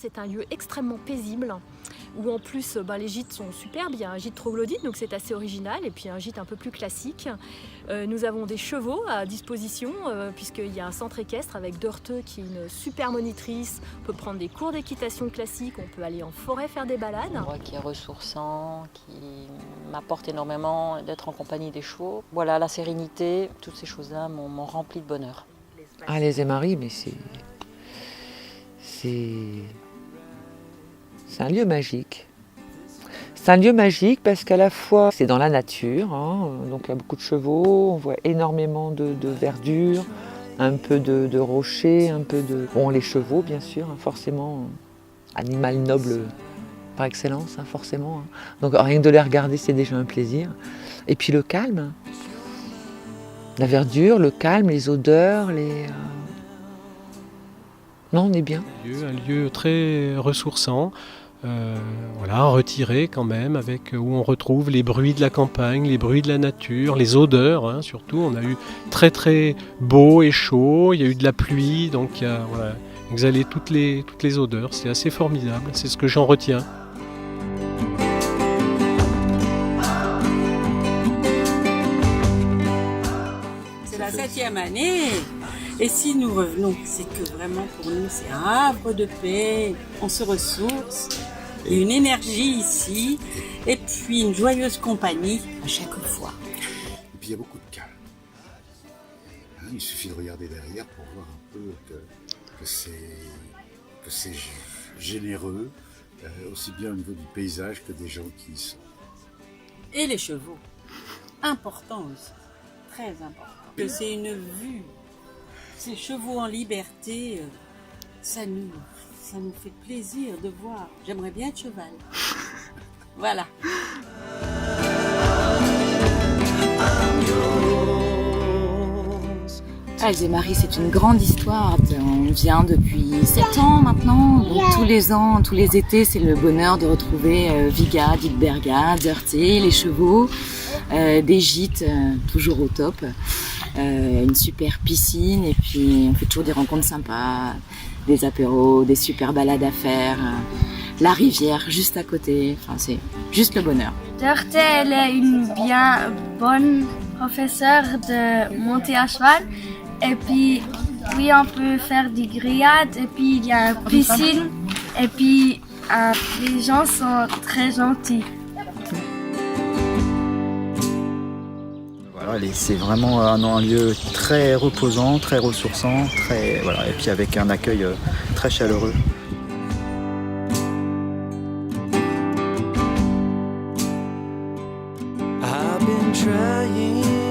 c'est un lieu extrêmement paisible où en plus les gîtes sont superbes. Il y a un gîte troglodyte, donc c'est assez original, et puis un gîte un peu plus classique. Nous avons des chevaux à disposition puisqu'il y a un centre équestre avec Dorteux qui est une super monitrice. On peut prendre des cours d'équitation classique, on peut aller en forêt faire des balades. Un endroit qui est ressourçant, qui m'apporte énormément d'être en compagnie des chevaux. Voilà, la sérénité, toutes ces choses-là m'ont rempli de bonheur. Ah, les Aimaries, mais c'est un lieu magique. C'est un lieu magique parce qu'à la fois c'est dans la nature, hein, donc il y a beaucoup de chevaux, on voit énormément de verdure, un peu de rochers, un peu de... Bon, les chevaux bien sûr, hein, forcément, animal noble par excellence, hein, forcément. Hein. Donc rien que de les regarder c'est déjà un plaisir. Et puis le calme, la verdure, le calme, les odeurs, Non, on est bien. Un lieu très ressourçant, voilà, retiré quand même, où on retrouve les bruits de la campagne, les bruits de la nature, les odeurs, hein, surtout. On a eu très très beau et chaud, il y a eu de la pluie, donc il y a exhalé toutes les odeurs. C'est assez formidable, c'est ce que j'en retiens. C'est la 7e année. Et si nous revenons, c'est que vraiment pour nous c'est un havre de paix, on se ressource, il y a une énergie ici, et puis une joyeuse compagnie à chaque fois. Et puis il y a beaucoup de calme. Hein, il suffit de regarder derrière pour voir un peu que c'est généreux, aussi bien au niveau du paysage que des gens qui y sont. Et les chevaux, important aussi, très important. Que c'est une vue. Ces chevaux en liberté, ça nous fait plaisir de voir. J'aimerais bien être cheval. Voilà. Les Aimaries, c'est une grande histoire. On vient depuis 7 ans maintenant. Donc tous les ans, tous les étés, c'est le bonheur de retrouver Viga, Dieckberga, Dorthez, les chevaux, des gîtes toujours au top. Une super piscine et puis on fait toujours des rencontres sympas, des apéros, des super balades à faire, la rivière juste à côté, enfin c'est juste le bonheur. Dorthez, elle est une bien bonne professeure de monter à cheval et puis oui on peut faire des grillades et puis il y a une piscine et puis les gens sont très gentils. Voilà, c'est vraiment un lieu très reposant, très ressourçant, et puis avec un accueil très chaleureux. I've been trying